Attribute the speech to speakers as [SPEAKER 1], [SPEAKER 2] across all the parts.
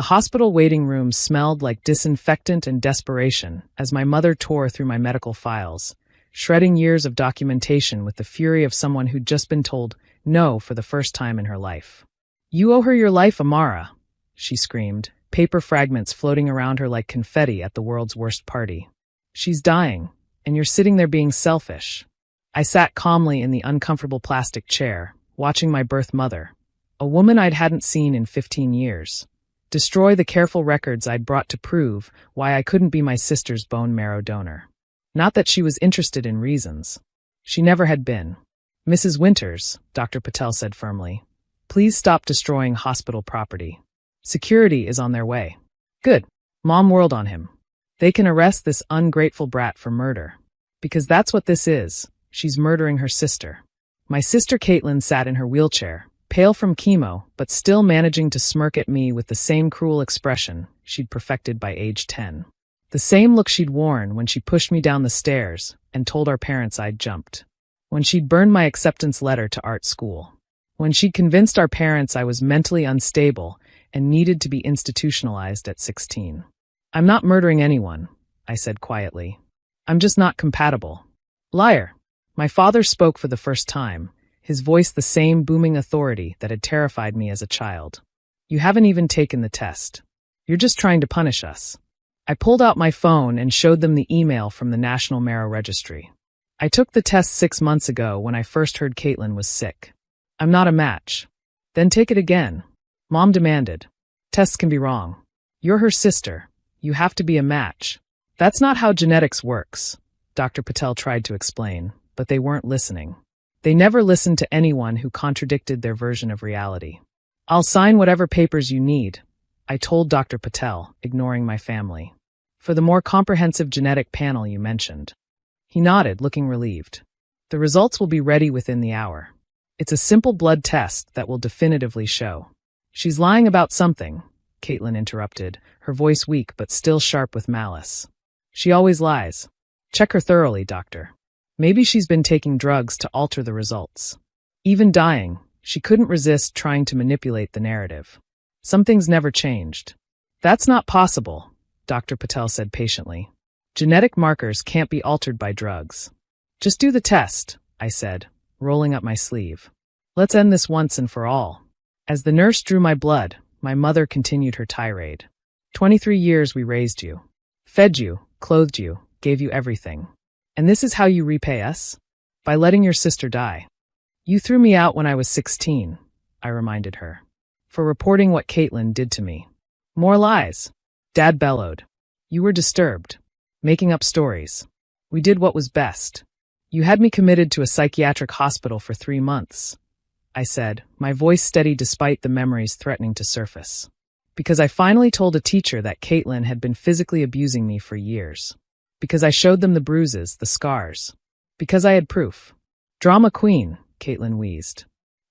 [SPEAKER 1] The hospital waiting room smelled like disinfectant and desperation as my mother tore through my medical files, shredding years of documentation with the fury of someone who'd just been told no for the first time in her life. "You owe her your life, Amara," she screamed, paper fragments floating around her like confetti at the world's worst party. "She's dying, and you're sitting there being selfish." I sat calmly in the uncomfortable plastic chair, watching my birth mother, a woman I hadn't seen in 15 years, destroy the careful records I'd brought to prove why I couldn't be my sister's bone marrow donor. Not that she was interested in reasons. She never had been. "Mrs. Winters," Dr. Patel said firmly, "please stop destroying hospital property. Security is on their way." "Good." Mom whirled on him. "They can arrest this ungrateful brat for murder. Because that's what this is. She's murdering her sister." My sister Caitlin sat in her wheelchair, pale from chemo, but still managing to smirk at me with the same cruel expression she'd perfected by age 10. The same look she'd worn when she pushed me down the stairs and told our parents I'd jumped. When she'd burned my acceptance letter to art school. When she'd convinced our parents I was mentally unstable and needed to be institutionalized at 16. "I'm not murdering anyone," I said quietly. "I'm just not compatible." "Liar." My father spoke for the first time, his voice the same booming authority that had terrified me as a child. "You haven't even taken the test. You're just trying to punish us." I pulled out my phone and showed them the email from the National Marrow Registry. "I took the test 6 months ago when I first heard Caitlin was sick. I'm not a match." "Then take it again," Mom demanded. "Tests can be wrong. You're her sister. You have to be a match." "That's not how genetics works," Dr. Patel tried to explain, but they weren't listening. They never listened to anyone who contradicted their version of reality. "I'll sign whatever papers you need," I told Dr. Patel, ignoring my family. "For the more comprehensive genetic panel you mentioned." He nodded, looking relieved. "The results will be ready within the hour. It's a simple blood test that will definitively show." "She's lying about something," Caitlin interrupted, her voice weak but still sharp with malice. "She always lies. Check her thoroughly, doctor. Maybe she's been taking drugs to alter the results. Even dying, she couldn't resist trying to manipulate the narrative. Some things never changed." "That's not possible," Dr. Patel said patiently. "Genetic markers can't be altered by drugs." "Just do the test," I said, rolling up my sleeve. "Let's end this once and for all." As the nurse drew my blood, my mother continued her tirade. 23 years we raised you. Fed you, clothed you, gave you everything. And this is how you repay us? By letting your sister die. "You threw me out when I was 16, I reminded her. "For reporting what Caitlin did to me." "More lies," Dad bellowed. "You were disturbed. Making up stories. We did what was best. You had me committed to a psychiatric hospital for 3 months, I said, my voice steady despite the memories threatening to surface. "Because I finally told a teacher that Caitlin had been physically abusing me for years. Because I showed them the bruises, the scars. Because I had proof." "Drama queen," Caitlin wheezed.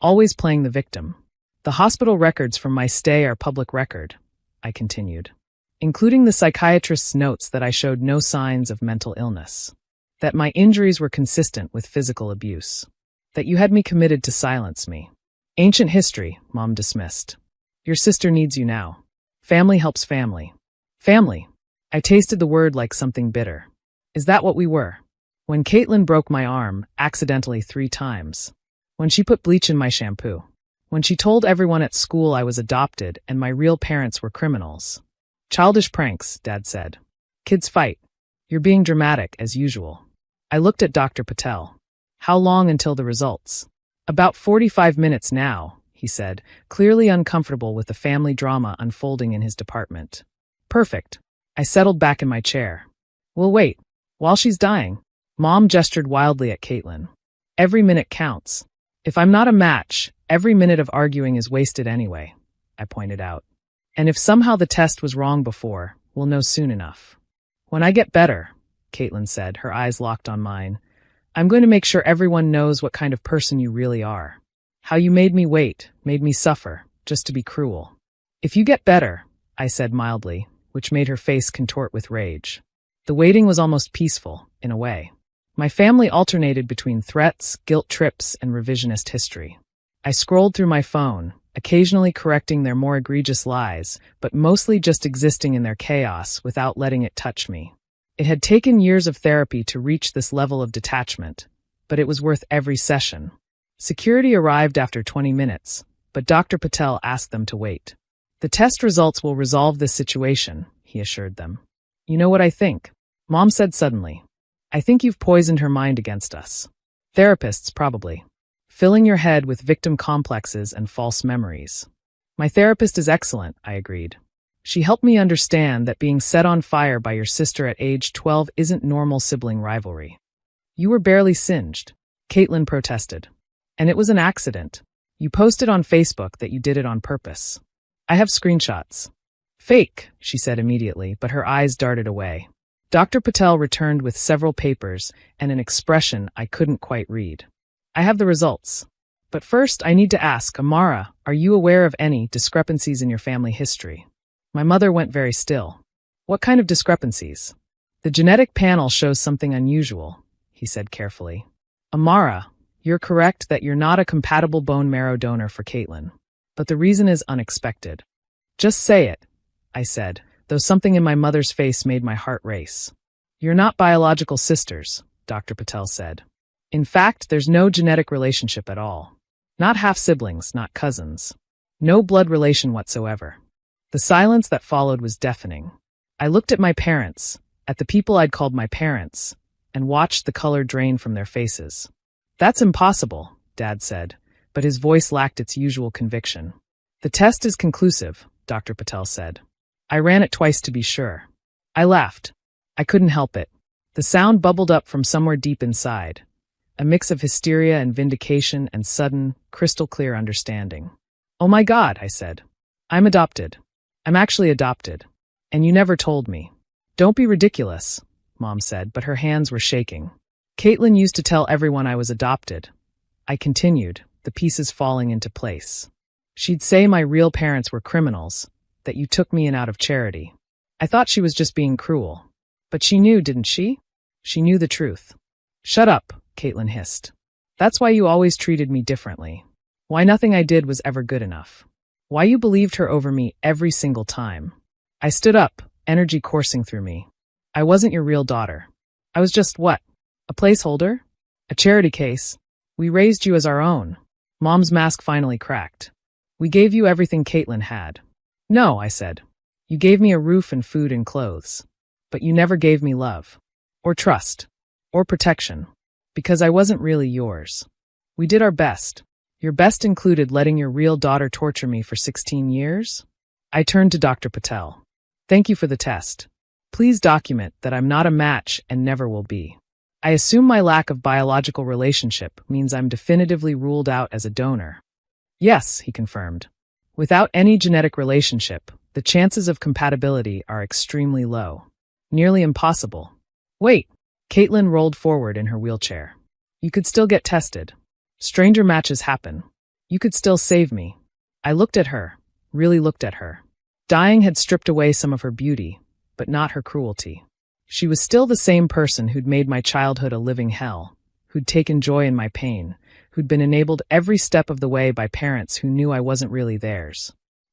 [SPEAKER 1] "Always playing the victim." "The hospital records from my stay are public record," I continued, "including the psychiatrist's notes that I showed no signs of mental illness. That my injuries were consistent with physical abuse. That you had me committed to silence me. Ancient history," Mom dismissed. "Your sister needs you now. Family helps family." "Family." I tasted the word like something bitter. "Is that what we were?" When Caitlin broke my arm, accidentally 3 times. When she put bleach in my shampoo. When she told everyone at school I was adopted and my real parents were criminals. "Childish pranks," Dad said. "Kids fight. You're being dramatic, as usual." I looked at Dr. Patel. "How long until the results?" "About 45 minutes now," he said, clearly uncomfortable with the family drama unfolding in his department. "Perfect." I settled back in my chair. "We'll wait. While she's dying." Mom gestured wildly at Caitlin. "Every minute counts. If I'm not a match, every minute of arguing is wasted anyway," I pointed out. "And if somehow the test was wrong before, we'll know soon enough." "When I get better," Caitlin said, her eyes locked on mine, "I'm going to make sure everyone knows what kind of person you really are. How you made me wait, made me suffer, just to be cruel." "If you get better," I said mildly, which made her face contort with rage. The waiting was almost peaceful, in a way. My family alternated between threats, guilt trips, and revisionist history. I scrolled through my phone, occasionally correcting their more egregious lies, but mostly just existing in their chaos without letting it touch me. It had taken years of therapy to reach this level of detachment, but it was worth every session. Security arrived after 20 minutes, but Dr. Patel asked them to wait. The test results will resolve this situation, he assured them. You know what I think? Mom said suddenly. I think you've poisoned her mind against us. Therapists, probably. Filling your head with victim complexes and false memories. My therapist is excellent, I agreed. She helped me understand that being set on fire by your sister at age 12 isn't normal sibling rivalry. You were barely singed, Caitlin protested. And it was an accident. You posted on Facebook that you did it on purpose. I have screenshots. Fake, she said immediately, but her eyes darted away. Dr. Patel returned with several papers and an expression I couldn't quite read. I have the results. But first, I need to ask, Amara, are you aware of any discrepancies in your family history? My mother went very still. What kind of discrepancies? The genetic panel shows something unusual, he said carefully. Amara, you're correct that you're not a compatible bone marrow donor for Caitlin. But the reason is unexpected. Just say it, I said, though something in my mother's face made my heart race. You're not biological sisters, Dr. Patel said. In fact, there's no genetic relationship at all. Not half-siblings, not cousins. No blood relation whatsoever. The silence that followed was deafening. I looked at my parents, at the people I'd called my parents, and watched the color drain from their faces. That's impossible, Dad said, but his voice lacked its usual conviction. The test is conclusive, Dr. Patel said. I ran it twice to be sure. I laughed. I couldn't help it. The sound bubbled up from somewhere deep inside. A mix of hysteria and vindication and sudden, crystal-clear understanding. Oh my God, I said. I'm adopted. I'm actually adopted. And you never told me. Don't be ridiculous, Mom said, but her hands were shaking. Caitlin used to tell everyone I was adopted. I continued, the pieces falling into place. She'd say my real parents were criminals, that you took me in out of charity. I thought she was just being cruel. But she knew, didn't she? She knew the truth. Shut up, Caitlin hissed. That's why you always treated me differently. Why nothing I did was ever good enough. Why you believed her over me every single time. I stood up, energy coursing through me. I wasn't your real daughter. I was just what? A placeholder? A charity case? We raised you as our own. Mom's mask finally cracked. We gave you everything Caitlin had. No, I said. You gave me a roof and food and clothes. But you never gave me love. Or trust. Or protection. Because I wasn't really yours. We did our best. Your best included letting your real daughter torture me for 16 years? I turned to Dr. Patel. Thank you for the test. Please document that I'm not a match and never will be. I assume my lack of biological relationship means I'm definitively ruled out as a donor. Yes, he confirmed. Without any genetic relationship, the chances of compatibility are extremely low. Nearly impossible. Wait. Caitlin rolled forward in her wheelchair. You could still get tested. Stranger matches happen. You could still save me. I looked at her, really looked at her. Dying had stripped away some of her beauty, but not her cruelty. She was still the same person who'd made my childhood a living hell, who'd taken joy in my pain, who'd been enabled every step of the way by parents who knew I wasn't really theirs.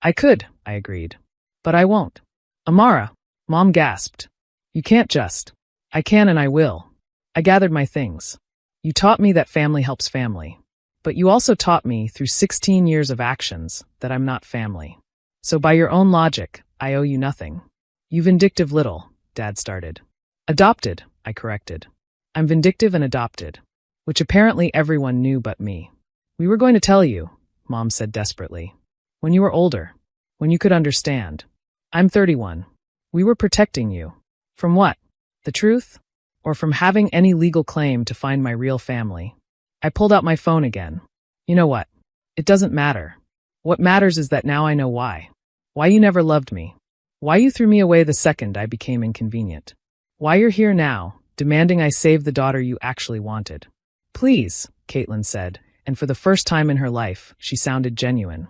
[SPEAKER 1] I could, I agreed. But I won't. Amara, Mom gasped. You can't just. I can and I will. I gathered my things. You taught me that family helps family. But you also taught me, through 16 years of actions, that I'm not family. So by your own logic, I owe you nothing. You vindictive little, Dad started. Adopted, I corrected. I'm vindictive and adopted. Which apparently everyone knew but me. We were going to tell you, Mom said desperately. When you were older. When you could understand. I'm 31. We were protecting you. From what? The truth? Or from having any legal claim to find my real family? I pulled out my phone again. You know what? It doesn't matter. What matters is that now I know why. Why you never loved me. Why you threw me away the second I became inconvenient. Why you're here now, demanding I save the daughter you actually wanted. Please, Caitlin said, and for the first time in her life, she sounded genuine.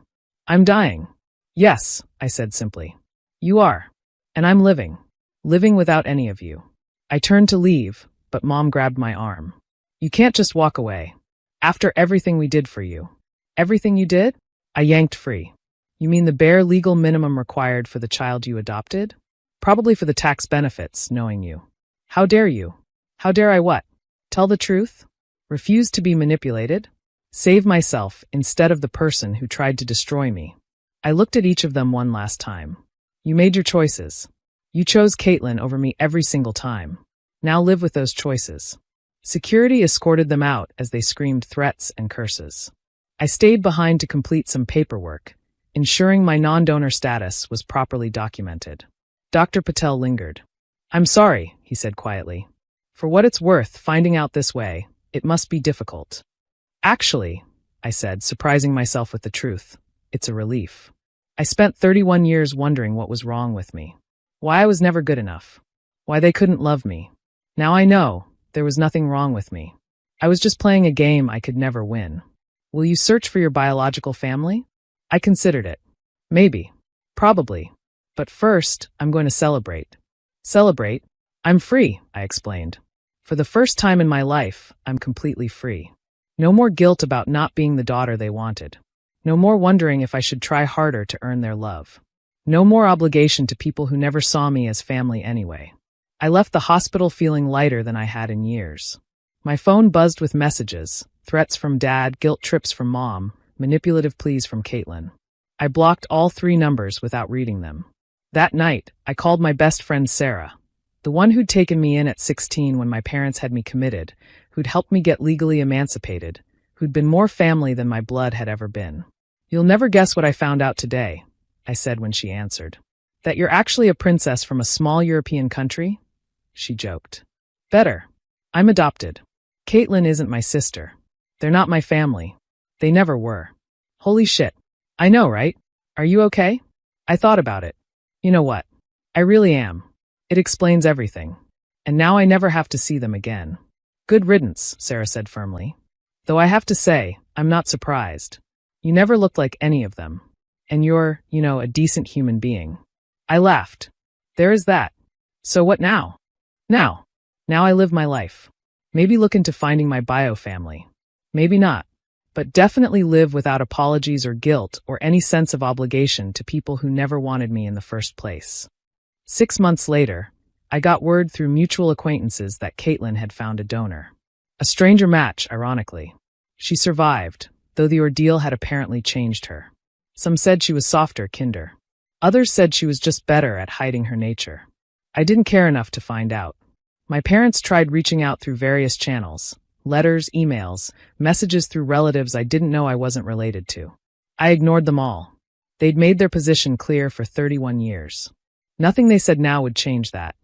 [SPEAKER 1] I'm dying. Yes, I said simply. You are. And I'm living. Living without any of you. I turned to leave, but Mom grabbed my arm. You can't just walk away. After everything we did for you. Everything you did? I yanked free. You mean the bare legal minimum required for the child you adopted? Probably for the tax benefits, knowing you. How dare you? How dare I what? Tell the truth? Refuse to be manipulated? Save myself instead of the person who tried to destroy me. I looked at each of them one last time. You made your choices. You chose Caitlin over me every single time. Now live with those choices. Security escorted them out as they screamed threats and curses. I stayed behind to complete some paperwork, ensuring my non-donor status was properly documented. Dr. Patel lingered. I'm sorry, he said quietly. For what it's worth, finding out this way, it must be difficult. Actually, I said, surprising myself with the truth, it's a relief. I spent 31 years wondering what was wrong with me. Why I was never good enough. Why they couldn't love me. Now I know there was nothing wrong with me. I was just playing a game I could never win. Will you search for your biological family? I considered it. Maybe. Probably. But first, I'm going to celebrate. Celebrate? I'm free, I explained. For the first time in my life, I'm completely free. No more guilt about not being the daughter they wanted. No more wondering if I should try harder to earn their love. No more obligation to people who never saw me as family anyway. I left the hospital feeling lighter than I had in years. My phone buzzed with messages, threats from Dad, guilt trips from Mom, manipulative pleas from Caitlin. I blocked all 3 numbers without reading them. That night, I called my best friend Sarah, the one who'd taken me in at 16 when my parents had me committed, who'd helped me get legally emancipated, who'd been more family than my blood had ever been. You'll never guess what I found out today, I said when she answered. That you're actually a princess from a small European country? She joked. Better. I'm adopted. Caitlin isn't my sister. They're not my family. They never were. Holy shit. I know, right? Are you okay? I thought about it. You know what? I really am. It explains everything. And now I never have to see them again. Good riddance, Sarah said firmly. Though I have to say, I'm not surprised. You never looked like any of them. And you're, a decent human being. I laughed. There is that. So what now? Now I live my life. Maybe look into finding my bio family. Maybe not. But definitely live without apologies or guilt or any sense of obligation to people who never wanted me in the first place. 6 months later, I got word through mutual acquaintances that Caitlin had found a donor. A stranger match, ironically. She survived, though the ordeal had apparently changed her. Some said she was softer, kinder. Others said she was just better at hiding her nature. I didn't care enough to find out. My parents tried reaching out through various channels. Letters, emails, messages through relatives I didn't know I wasn't related to. I ignored them all. They'd made their position clear for 31 years. Nothing they said now would change that.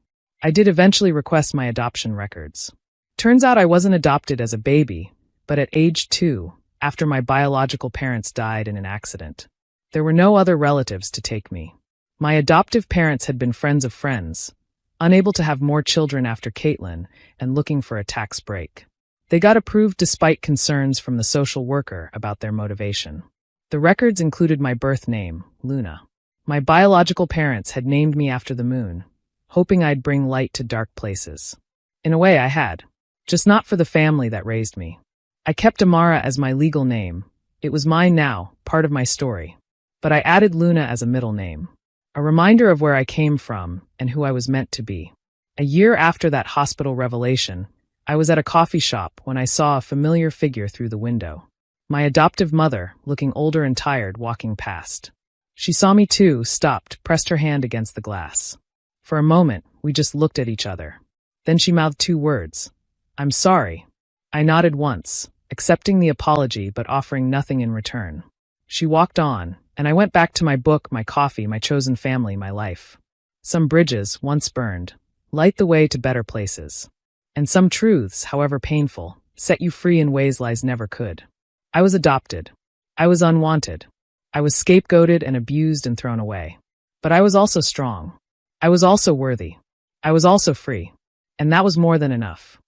[SPEAKER 1] I did eventually request my adoption records. Turns out I wasn't adopted as a baby, but at age 2, after my biological parents died in an accident. There were no other relatives to take me. My adoptive parents had been friends of friends, unable to have more children after Caitlin, and looking for a tax break. They got approved despite concerns from the social worker about their motivation. The records included my birth name, Luna. My biological parents had named me after the moon, hoping I'd bring light to dark places. In a way, I had. Just not for the family that raised me. I kept Amara as my legal name. It was mine now, part of my story. But I added Luna as a middle name. A reminder of where I came from and who I was meant to be. A year after that hospital revelation, I was at a coffee shop when I saw a familiar figure through the window. My adoptive mother, looking older and tired, walking past. She saw me too, stopped, pressed her hand against the glass. For a moment, we just looked at each other. Then she mouthed 2 words. I'm sorry. I nodded once, accepting the apology but offering nothing in return. She walked on, and I went back to my book, my coffee, my chosen family, my life. Some bridges, once burned, light the way to better places. And some truths, however painful, set you free in ways lies never could. I was adopted. I was unwanted. I was scapegoated and abused and thrown away. But I was also strong. I was also worthy. I was also free. And that was more than enough.